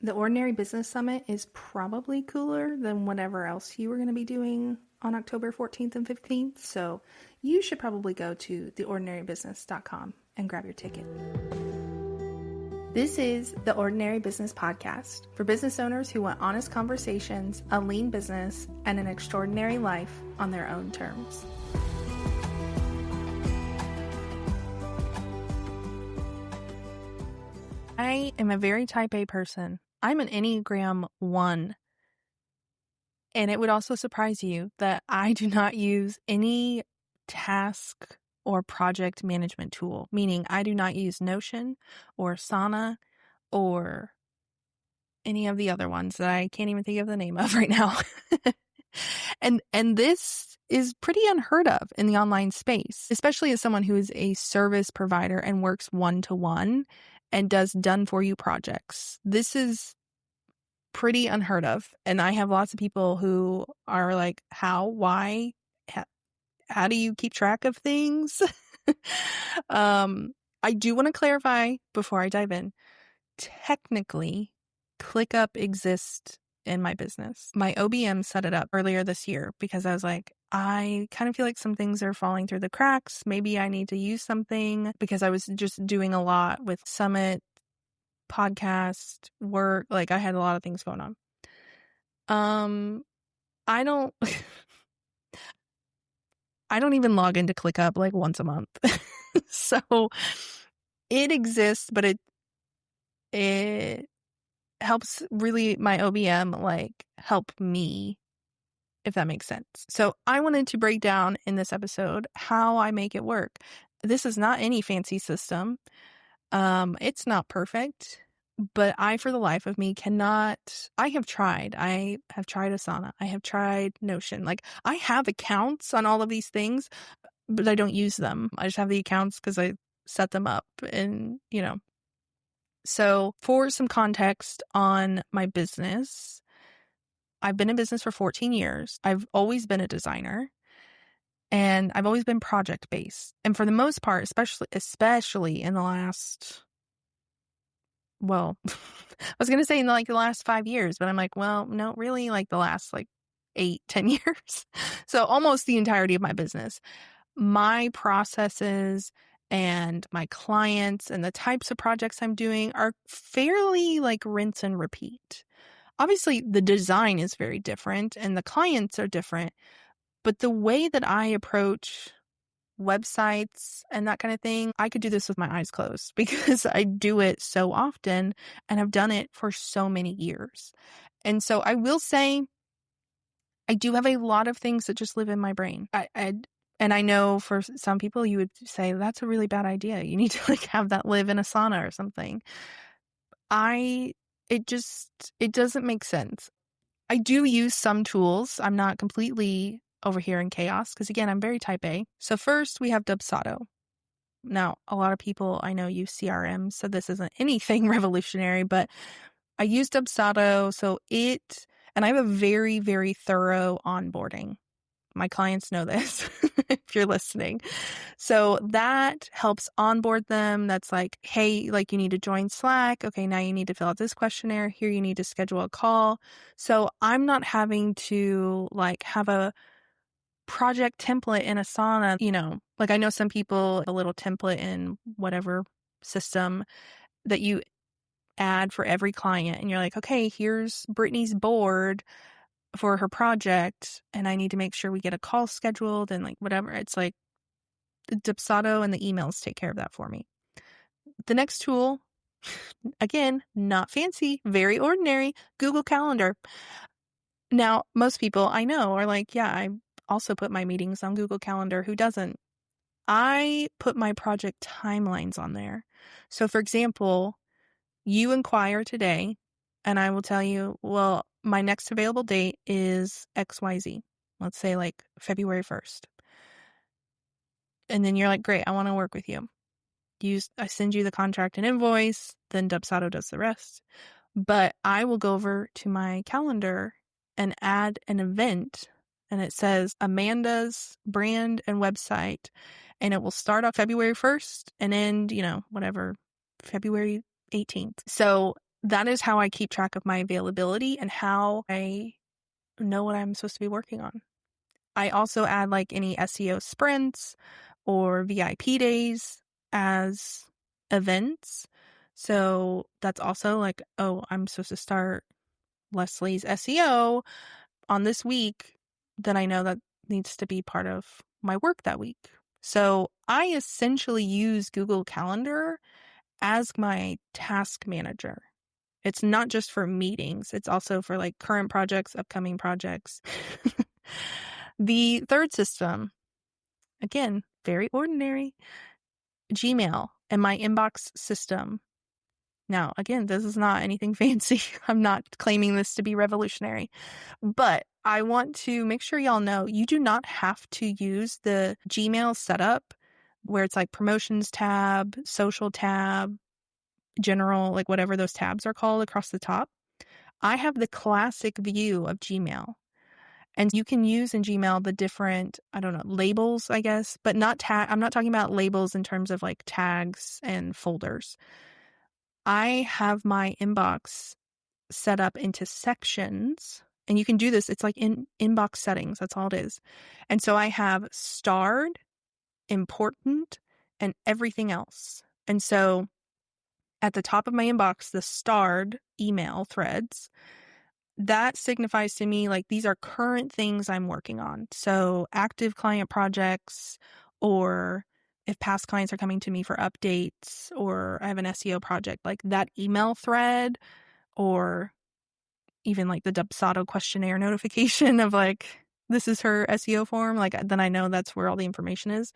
The Ordinary Business Summit is probably cooler than whatever else you were going to be doing on October 14th and 15th, so you should probably go to theordinarybusiness.com and grab your ticket. This is the Ordinary Business Podcast for business owners who want honest conversations, a lean business, and an extraordinary life on their own terms. I am a very type A person. I'm an Enneagram 1. And it would also surprise you that I do not use any task or project management tool, meaning I do not use Notion or Asana or any of the other ones that I can't even think of the name of right now. And this is pretty unheard of in the online space, especially as someone who is a service provider and works one-to-one and does done-for-you projects. This is pretty unheard of. And I have lots of people who are like, how, why, how do you keep track of things? I do want to clarify before I dive in. Technically, ClickUp exists in my business. My OBM set it up earlier this year because I was like, I kind of feel like some things are falling through the cracks. Maybe I need to use something because I was just doing a lot with Summit, podcast, work. Like I had a lot of things going on. I don't I don't even log into ClickUp like once a month. So it exists, but it helps really my OBM like help me, if that makes sense. So I wanted to break down in this episode how I make it work. This is not any fancy system. It's not perfect, but I, for the life of me, cannot. I have tried Asana. I have tried Notion. Like I have accounts on all of these things, but I don't use them. I just have the accounts because I set them up and, So for some context on my business, I've been in business for 14 years. I've always been a designer. And I've always been project-based. And for the most part, especially in the last, well, I was going to say in the last 5 years, but I'm like, well, no, really like the last 8-10 years. So almost the entirety of my business. My processes and my clients and the types of projects I'm doing are fairly rinse and repeat. Obviously, the design is very different and the clients are different. But the way that I approach websites and that kind of thing, I could do this with my eyes closed because I do it so often and I've done it for so many years. And so I will say I do have a lot of things that just live in my brain. And I know for some people you would say that's a really bad idea. You need to have that live in Asana or something. It doesn't make sense. I do use some tools. I'm not completely over here in chaos because, again, I'm very type A. So first we have Dubsado. Now, a lot of people I know use CRM, so this isn't anything revolutionary, but I use Dubsado. And I have a very, very thorough onboarding. My clients know this if you're listening. So that helps onboard them. That's like, hey, you need to join Slack. Okay, now you need to fill out this questionnaire. Here you need to schedule a call. So I'm not having to have a project template in Asana, I know some people, a little template in whatever system that you add for every client. And you're like, okay, here's Brittany's board for her project. And I need to make sure we get a call scheduled and whatever. It's the Dubsado and the emails take care of that for me. The next tool, again, not fancy, very ordinary, Google Calendar. Now, most people I know are like, yeah, I also put my meetings on Google Calendar. Who doesn't? I put my project timelines on there. So, for example, you inquire today, and I will tell you, well, my next available date is XYZ. Let's say February 1st. And then you're like, great, I want to work with you. I send you the contract and invoice, then Dubsado does the rest. But I will go over to my calendar and add an event, and it says Amanda's brand and website, and it will start off February 1st and end, whatever, February 18th. So that is how I keep track of my availability and how I know what I'm supposed to be working on. I also add like any SEO sprints or VIP days as events. So that's also like, oh, I'm supposed to start Leslie's SEO on this week. Then I know that needs to be part of my work that week. So I essentially use Google Calendar as my task manager. It's not just for meetings. It's also for like current projects, upcoming projects. The third system, again, very ordinary, Gmail and my inbox system. Now, again, this is not anything fancy. I'm not claiming this to be revolutionary, but I want to make sure y'all know you do not have to use the Gmail setup where it's like promotions tab, social tab, general, like whatever those tabs are called across the top. I have the classic view of Gmail. And you can use in Gmail the different, I don't know, labels, I guess, but not I'm not talking about labels in terms of like tags and folders. I have my inbox set up into sections, and you can do this. It's like in inbox settings. That's all it is. And so I have starred, important, and everything else. And so at the top of my inbox, the starred email threads, that signifies to me like these are current things I'm working on. So active client projects, or if past clients are coming to me for updates, or I have an SEO project, like that email thread, or even like the Dubsado questionnaire notification of like, this is her SEO form. Like, then I know that's where all the information is.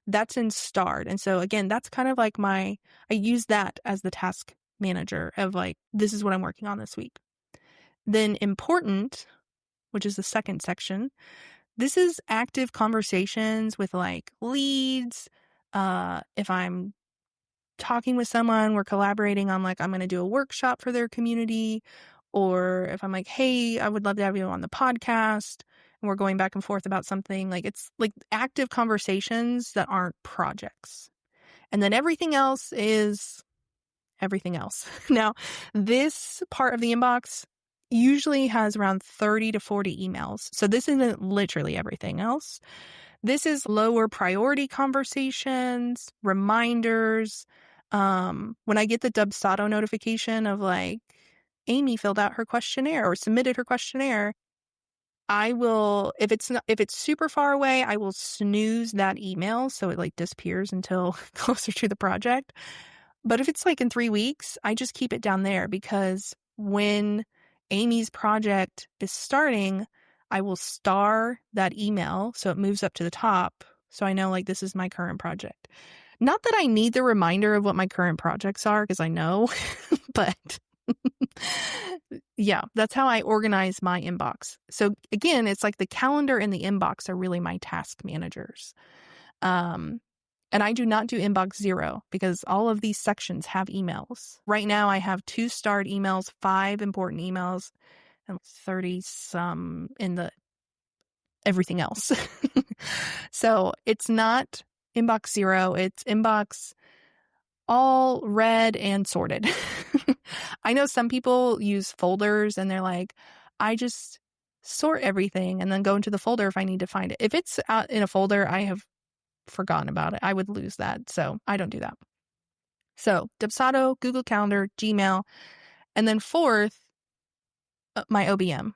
That's in starred. And so again, that's kind of like I use that as the task manager of like, this is what I'm working on this week. Then important, which is the second section, this is active conversations with like leads. If I'm talking with someone, we're collaborating on like, I'm going to do a workshop for their community. Or if I'm like, hey, I would love to have you on the podcast, and we're going back and forth about something, like it's like active conversations that aren't projects. And then everything else is everything else. Now, this part of the inbox usually has around 30 to 40 emails. So this isn't literally everything else. This is lower priority conversations, reminders. When I get the Dubsado notification of like, Amy filled out her questionnaire or submitted her questionnaire, I will, if it's super far away, I will snooze that email so it like disappears until closer to the project. But if it's like in 3 weeks, I just keep it down there, because when Amy's project is starting, I will star that email so it moves up to the top. So I know like this is my current project. Not that I need the reminder of what my current projects are, because I know, but yeah, that's how I organize my inbox. So again, it's like the calendar and the inbox are really my task managers. And I do not do inbox 0, because all of these sections have emails. Right now I have 2 starred emails, 5 important emails, and 30 some in the everything else. So it's not inbox 0, it's inbox all read and sorted. I know some people use folders and they're like, I just sort everything and then go into the folder if I need to find it. If it's out in a folder, I have forgotten about it. I would lose that. So I don't do that. So Dubsado, Google Calendar, Gmail, and then fourth, my OBM.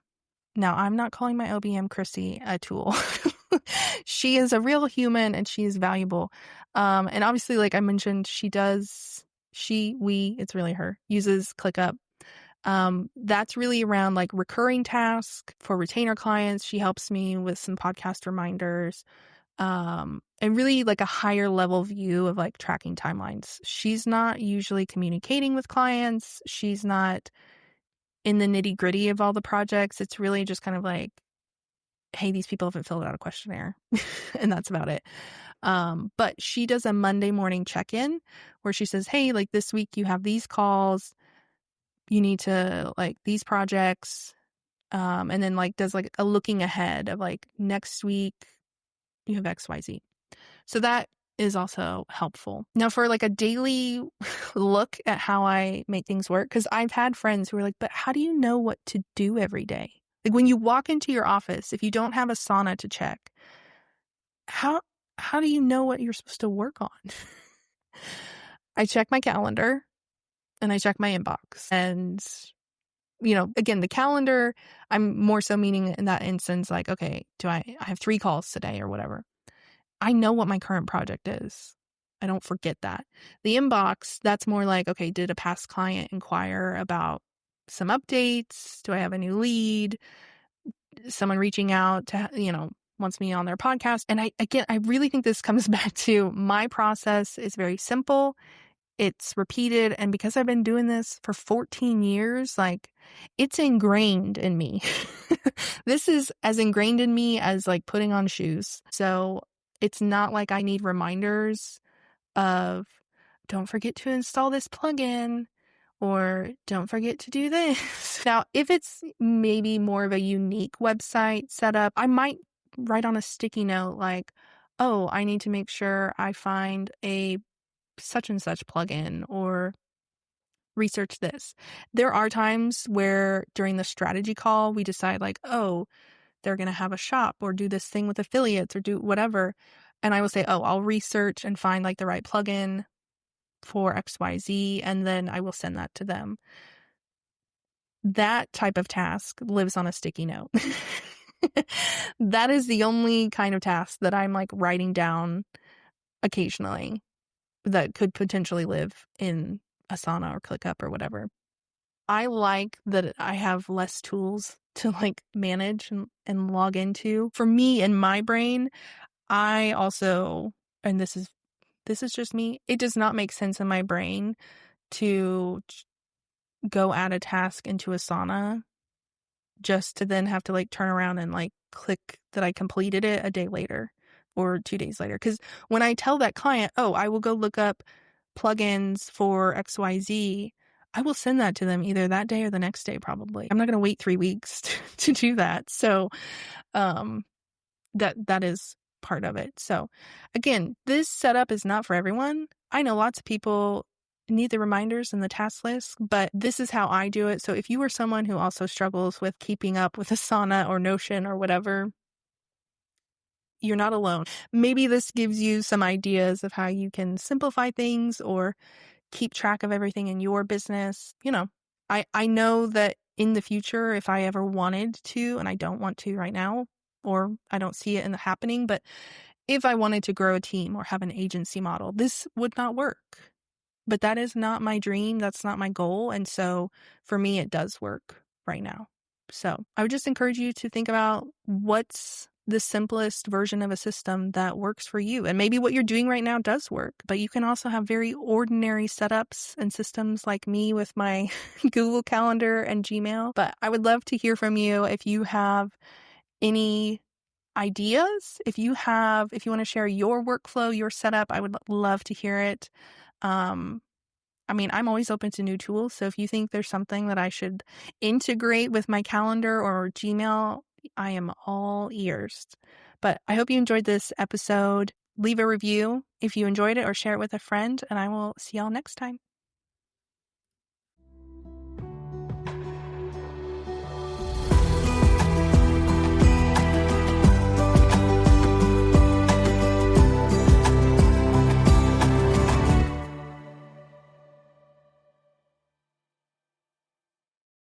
Now, I'm not calling my OBM Chrissy a tool. She is a real human and she is valuable. And obviously, like I mentioned, it's really her, uses ClickUp. That's really around like recurring tasks for retainer clients. She helps me with some podcast reminders. And really like a higher level view of like tracking timelines. She's not usually communicating with clients. She's not in the nitty gritty of all the projects. It's really just kind of like, hey, these people haven't filled out a questionnaire and that's about it. But she does a Monday morning check-in where she says, hey, like this week you have these calls, you need to like these projects. And then like does like a looking ahead of like next week you have XYZ. So that is also helpful. Now, for like a daily look at how I make things work, because I've had friends who are like, but how do you know what to do every day? Like when you walk into your office, if you don't have Asana to check, how do you know what you're supposed to work on? I check my calendar and I check my inbox. And, again, the calendar, I'm more so meaning in that instance, like, okay, I have 3 calls today or whatever. I know what my current project is. I don't forget that. The inbox, that's more like, okay, did a past client inquire about some updates? Do I have a new lead? Someone reaching out to, wants me on their podcast. And I really think this comes back to my process is very simple. It's repeated. And because I've been doing this for 14 years, like it's ingrained in me. This is as ingrained in me as like putting on shoes. So it's not like I need reminders of don't forget to install this plugin or don't forget to do this. Now, if it's maybe more of a unique website setup, I might write on a sticky note like, oh, I need to make sure I find a such and such plugin or research this. There are times where during the strategy call, we decide like, oh, they're going to have a shop or do this thing with affiliates or do whatever. And I will say, oh, I'll research and find like the right plugin for XYZ, and then I will send that to them. That type of task lives on a sticky note. That is the only kind of task that I'm like writing down occasionally that could potentially live in Asana or ClickUp or whatever. I like that I have less tools to like manage and log into. For me in my brain, I also, and this is just me, it does not make sense in my brain to go add a task into Asana just to then have to like turn around and like click that I completed it a day later or 2 days later. Because when I tell that client, oh, I will go look up plugins for XYZ, I will send that to them either that day or the next day probably. I'm not going to wait 3 weeks to do that. So that is part of it. So again, this setup is not for everyone. I know lots of people need the reminders and the task list, but this is how I do it. So if you are someone who also struggles with keeping up with Asana or Notion or whatever, you're not alone. Maybe this gives you some ideas of how you can simplify things or keep track of everything in your business. I know that in the future, if I ever wanted to, and I don't want to right now, or I don't see it in the happening, but if I wanted to grow a team or have an agency model, this would not work. But that is not my dream. That's not my goal. And so for me, it does work right now. So I would just encourage you to think about what's the simplest version of a system that works for you. And maybe what you're doing right now does work, but you can also have very ordinary setups and systems like me with my Google Calendar and Gmail. But I would love to hear from you if you have any ideas. If you want to share your workflow, your setup, I would love to hear it. I'm always open to new tools. So if you think there's something that I should integrate with my calendar or Gmail, I am all ears. But I hope you enjoyed this episode. Leave a review if you enjoyed it or share it with a friend, and I will see y'all next time.